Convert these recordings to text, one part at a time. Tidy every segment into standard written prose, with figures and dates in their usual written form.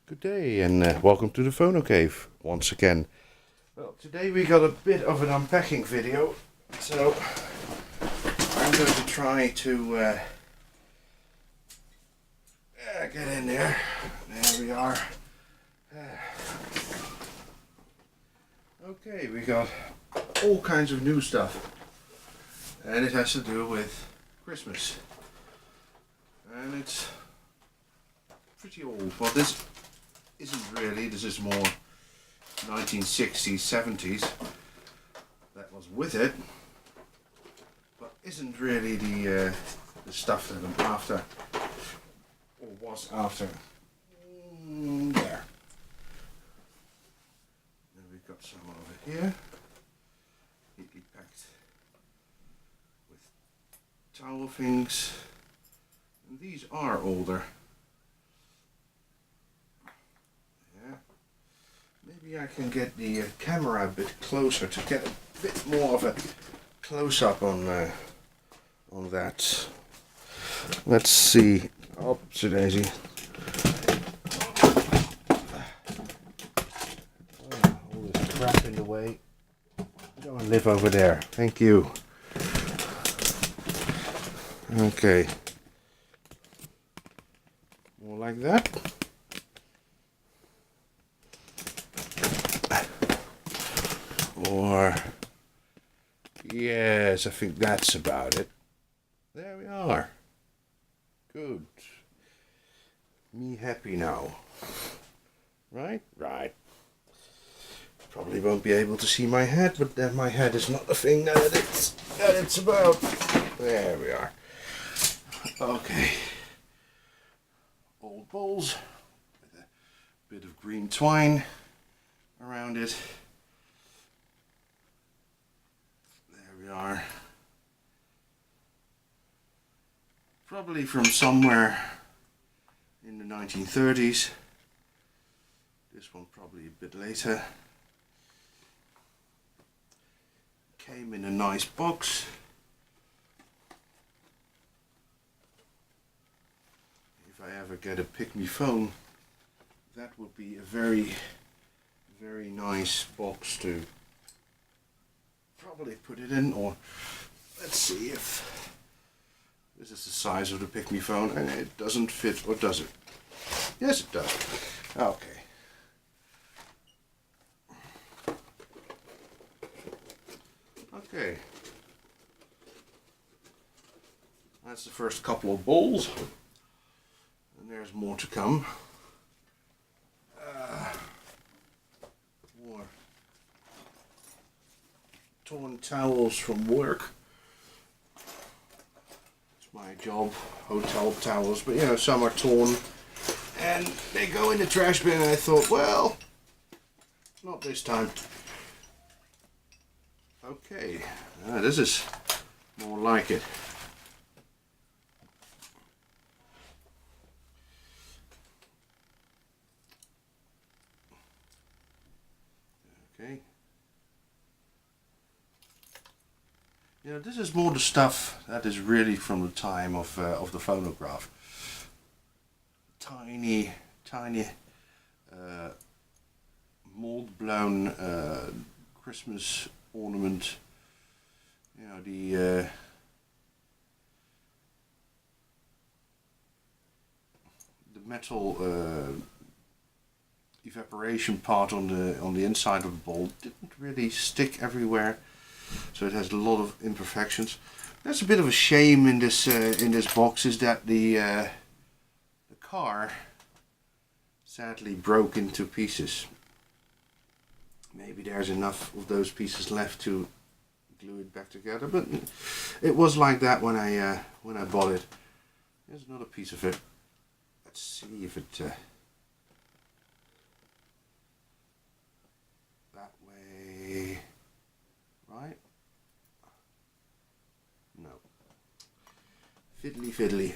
Good day and welcome to the Phono Cave once again. Well, today we got a bit of an unpacking video, so I'm going to try to get in there. There we are. Okay, we got all kinds of new stuff, and it has to do with Christmas, and it's pretty old. Well, this isn't really, this is more 1960s, 70s that was with it, but isn't really the stuff that I'm after, or was after. There. Then we've got some over here, neatly packed with towel things, and these are older. Maybe I can get the camera a bit closer to get a bit more of a close-up on that. Let's see. Oopsie daisy. Oh, all this crap in the way. Go and live over there. Thank you. Okay. More like that. Or, yes, I think that's about it. There we are. Good. Me happy now. Right? Right. Probably won't be able to see my head, but then my head is not the thing that it's about. There we are. Okay. Old bowls with a bit of green twine around it. We are probably from somewhere in the 1930s. This one probably a bit later. Came in a nice box. If I ever get a pick-me phone, that would be a very, very nice box to probably put it in. Or let's see if this is the size of the pick-me phone, and it doesn't fit, or does it? Yes, it does. Okay. Okay. That's the first couple of bowls, and there's more to come. More torn towels from work. It's my job, hotel towels, but you know, some are torn and they go in the trash bin, and I thought, well, not this time. Okay, this is more like it. Okay. You know, this is more the stuff that is really from the time of the phonograph. Tiny, tiny mold-blown Christmas ornament. You know, the metal evaporation part on the inside of the bowl didn't really stick everywhere. So it has a lot of imperfections. That's a bit of a shame in this box, is that the car sadly broke into pieces. Maybe there's enough of those pieces left to glue it back together, but it was like that when I bought it. There's another piece of it. Let's see if it that way. Right? No. Fiddly fiddly.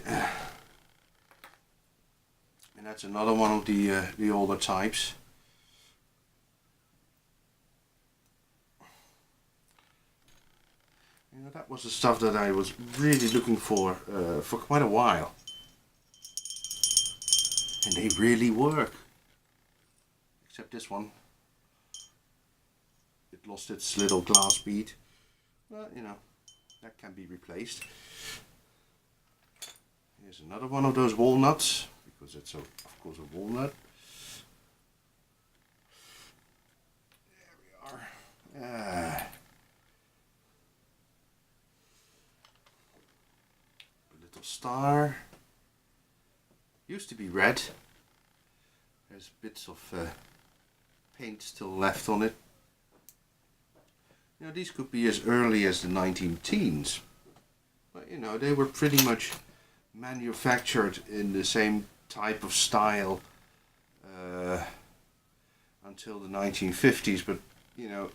And that's another one of the older types. You know, that was the stuff that I was really looking for quite a while. And they really work. except this one. It lost its little glass bead. Well, you know, that can be replaced. Here's another one of those walnuts, because it's of course a walnut. There we are. A little star. Used to be red. There's bits of paint still left on it. You know, these could be as early as the 19-teens. But you know, they were pretty much manufactured in the same type of style until the 1950s. But you know,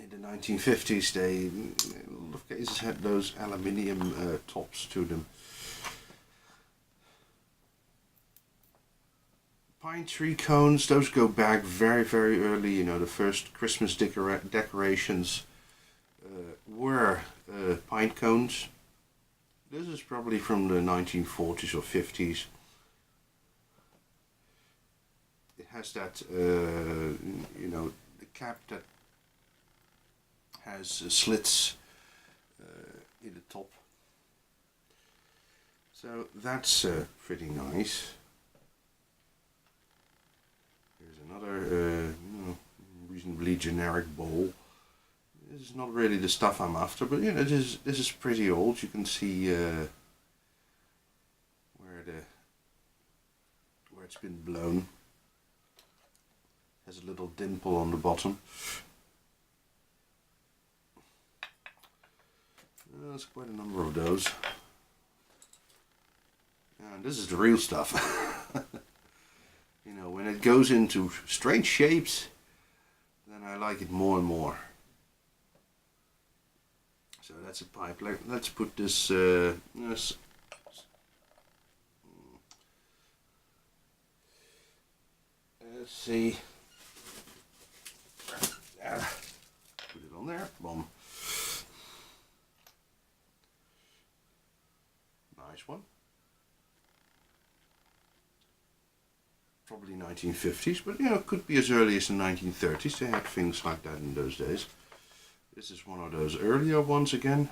in the 1950s they in a lot of cases had those aluminium tops to them. Pine tree cones, those go back very, very early. You know, the first Christmas decorations were pine cones. This is probably from the 1940s or 50s. It has that, you know, the cap that has slits in the top. So that's pretty nice. Here's another reasonably generic bowl. This is not really the stuff I'm after, but you know, this is pretty old. You can see where it's been blown. Has a little dimple on the bottom. There's quite a number of those. And this is the real stuff. You know, when it goes into strange shapes, then I like it more and more. So that's a pipe. Let's put this. Let's see. Put it on there. Boom. Nice one. Probably 1950s, but you know, it could be as early as the 1930s. They had things like that in those days. This is one of those earlier ones again.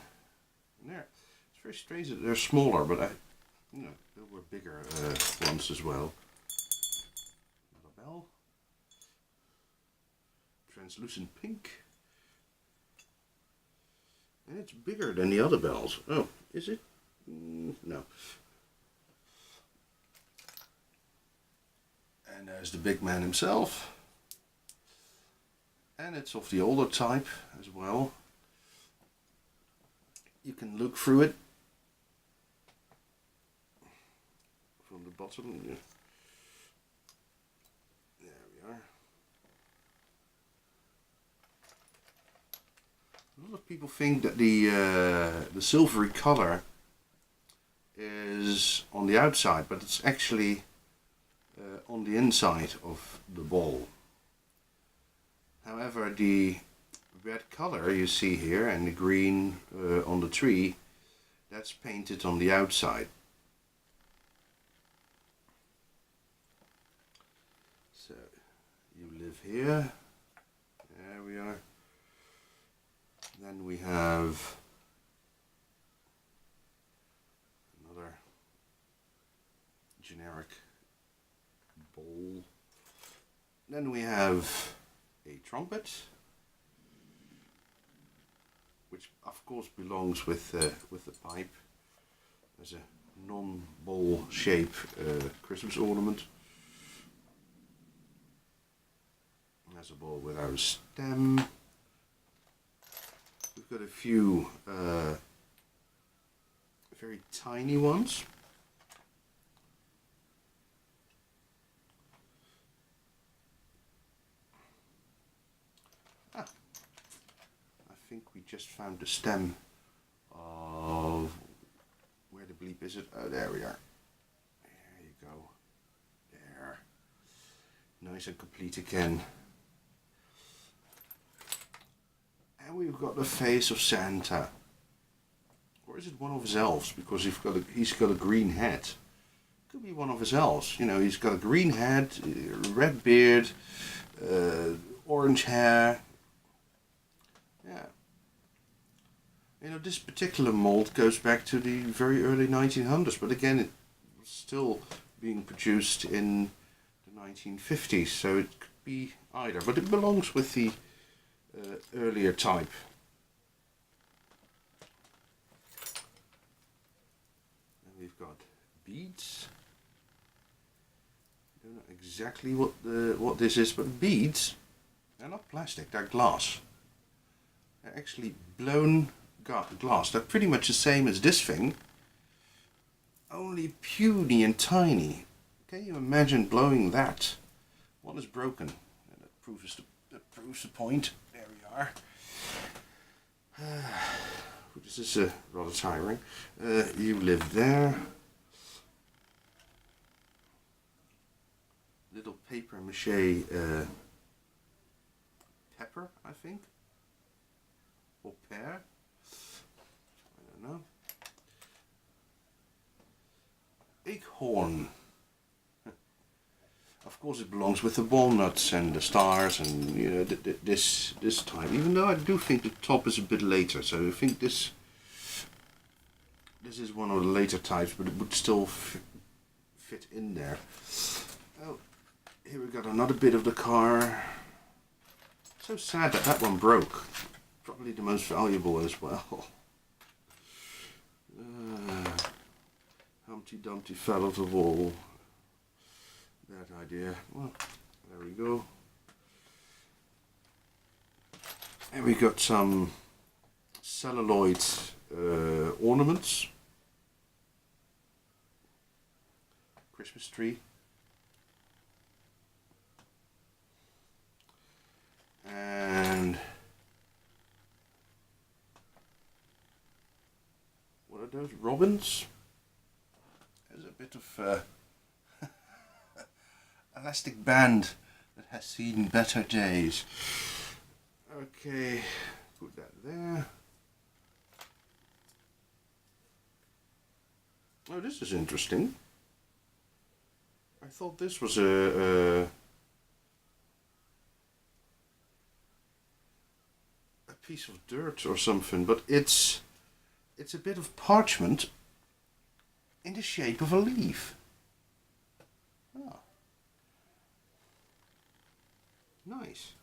And there, it's very strange that they're smaller, but you know, there were bigger ones as well. Another bell. Translucent pink. And it's bigger than the other bells. Oh, is it? No. And there's the big man himself. And it's of the older type as well. You can look through it from the bottom. Yeah. There we are. A lot of people think that the silvery color is on the outside, but it's actually on the inside of the ball. However, the red color you see here and the green on the tree, that's painted on the outside. So you live here. There we are. Then we have another generic bowl. Then we have a trumpet, which of course belongs with the pipe as a non-bowl shape Christmas ornament. There's a bowl without a stem. We've got a few very tiny ones. I think we just found the stem of, where the bleep is it? Oh, there we are. There you go. There. Nice and complete again. And we've got the face of Santa. Or is it one of his elves? Because he's got a green hat. Could be one of his elves. You know, he's got a green head, red beard, orange hair. Yeah. You know, this particular mold goes back to the very early 1900s, but again, it was still being produced in the 1950s, so it could be either, but it belongs with the earlier type. And we've got beads. I don't know exactly what this is, but beads, they're not plastic, they're glass. They're actually blown glass. They're pretty much the same as this thing, only puny and tiny. Can you imagine blowing that? One is broken, and that proves the point. There we are. This is rather tiring. You live there. Little paper mache pepper, I think, or pear. I don't know. Acorn. Of course, it belongs with the walnuts and the stars, and you know this type. Even though I do think the top is a bit later, so I think this is one of the later types, but it would still fit in there. Oh, here we got another bit of the car. So sad that that one broke. Probably the most valuable as well. Humpty Dumpty fell off the wall. Bad idea. Well, there we go. And we got some celluloid ornaments. Christmas tree. And what are those? Robins? There's a bit of elastic band that has seen better days. Okay, put that there. Oh, this is interesting. I thought this was a piece of dirt or something, but it's a bit of parchment in the shape of a leaf. Oh. Nice.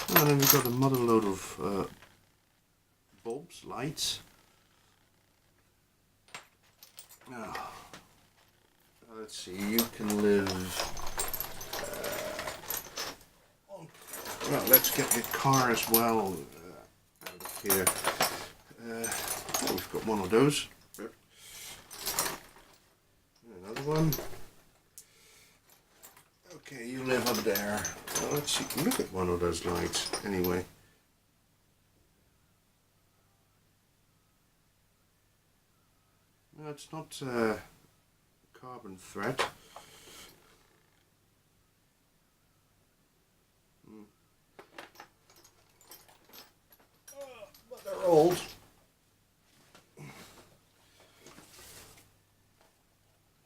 And then we've got a mother load of bulbs, lights. Now, let's see, you can live well, let's get the car as well out of here. Oh, we've got one of those. Another one. Okay, you live up there. Well, let's see. Look at one of those lights. Anyway. No, it's not carbon thread. But they're old.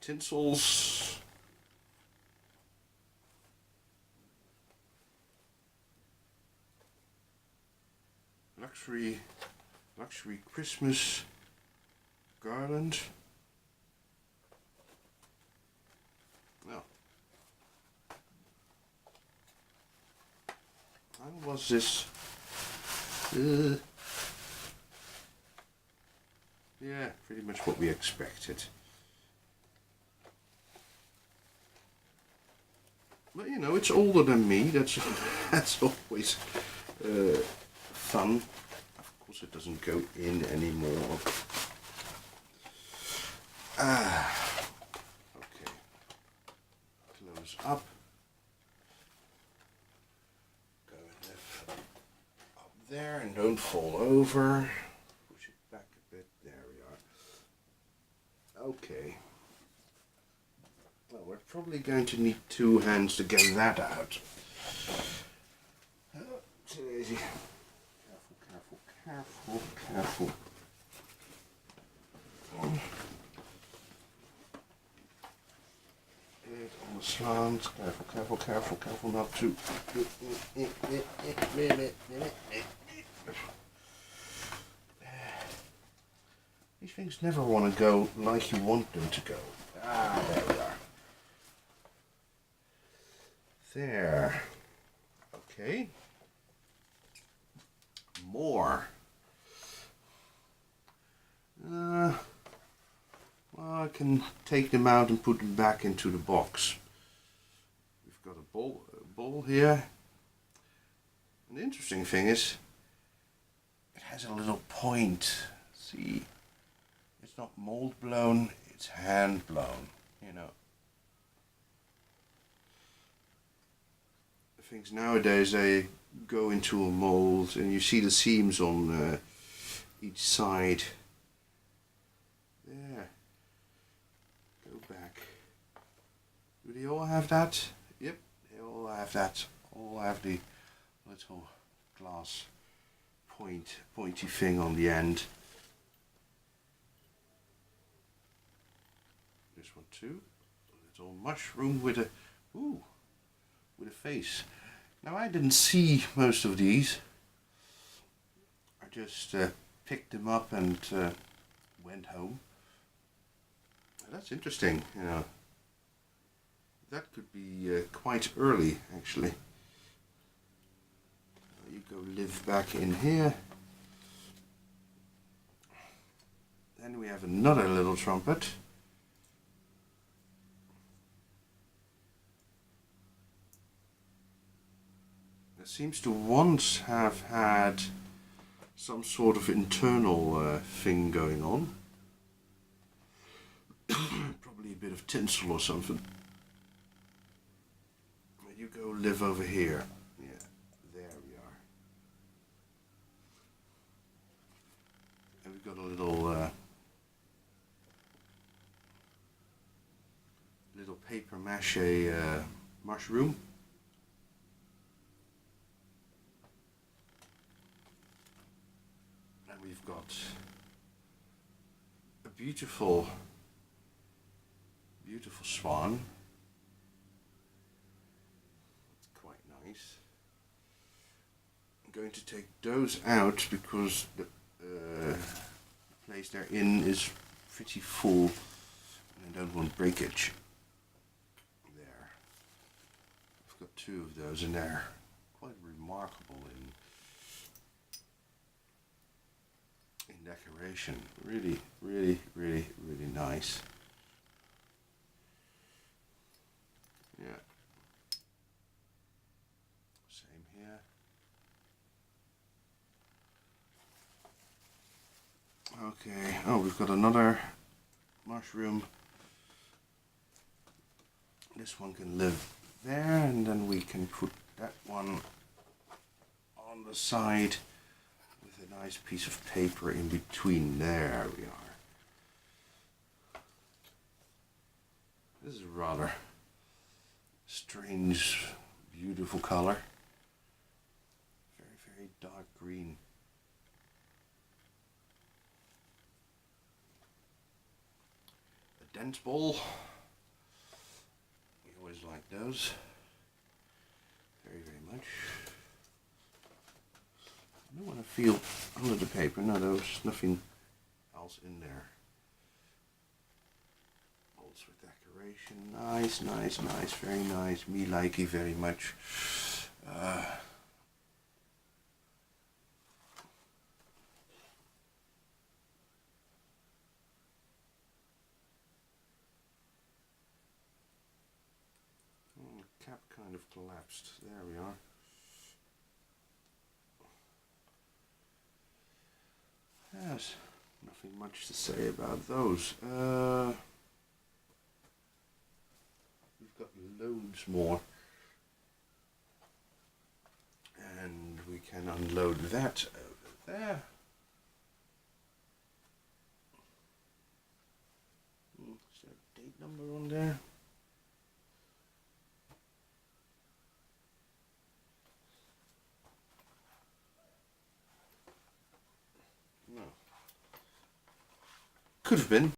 Tinsels. Luxury Christmas garland. Well, how was this? Yeah, pretty much what we expected. But you know, it's older than me. That's always fun. Of course, it doesn't go in anymore. Okay. Close up. Go and lift up there and don't fall over. Push it back a bit. There we are. Okay. Well, we're probably going to need 2 hands to get that out. Too easy. Careful. slant. Careful, careful, careful, careful not to. These things never want to go like you want them to go. Ah, there we are. There. Okay. More. Well, I can take them out and put them back into the box. We've got a bowl here. And the interesting thing is, it has a little point. See, it's not mold blown, it's hand blown, you know. Things nowadays, they go into a mold and you see the seams on each side. There. Go back. Do they all have that? Yep, they all have that. All have the little glass pointy thing on the end. This one too. A little mushroom with a face. Now I didn't see most of these. I just picked them up and went home. That's interesting, you know. That could be quite early, actually. You go live back in here. Then we have another little trumpet. That seems to once have had some sort of internal thing going on. Probably a bit of tinsel or something. You go live over here. Yeah, there we are. And we've got a little paper mache mushroom. And we've got a beautiful swan. Quite nice. I'm going to take those out because the place they're in is pretty full and I don't want breakage. There. I've got two of those and they're quite remarkable in decoration. Really, really, really, really nice. Yeah. Same here. Okay. Oh, we've got another mushroom. This one can live there, and then we can put that one on the side with a nice piece of paper in between. There we are. This is rather strange, beautiful color. Very, very dark green. A dent ball. We always like those. Very, very much. I don't want to feel under the paper. No, there's nothing else in there. With decoration, nice, nice, nice, very nice. Me like it very much. Cap kind of collapsed. There we are. Yes, nothing much to say about those. We've got loads more. And we can unload that over there. Is there a date number on there? No. Could have been.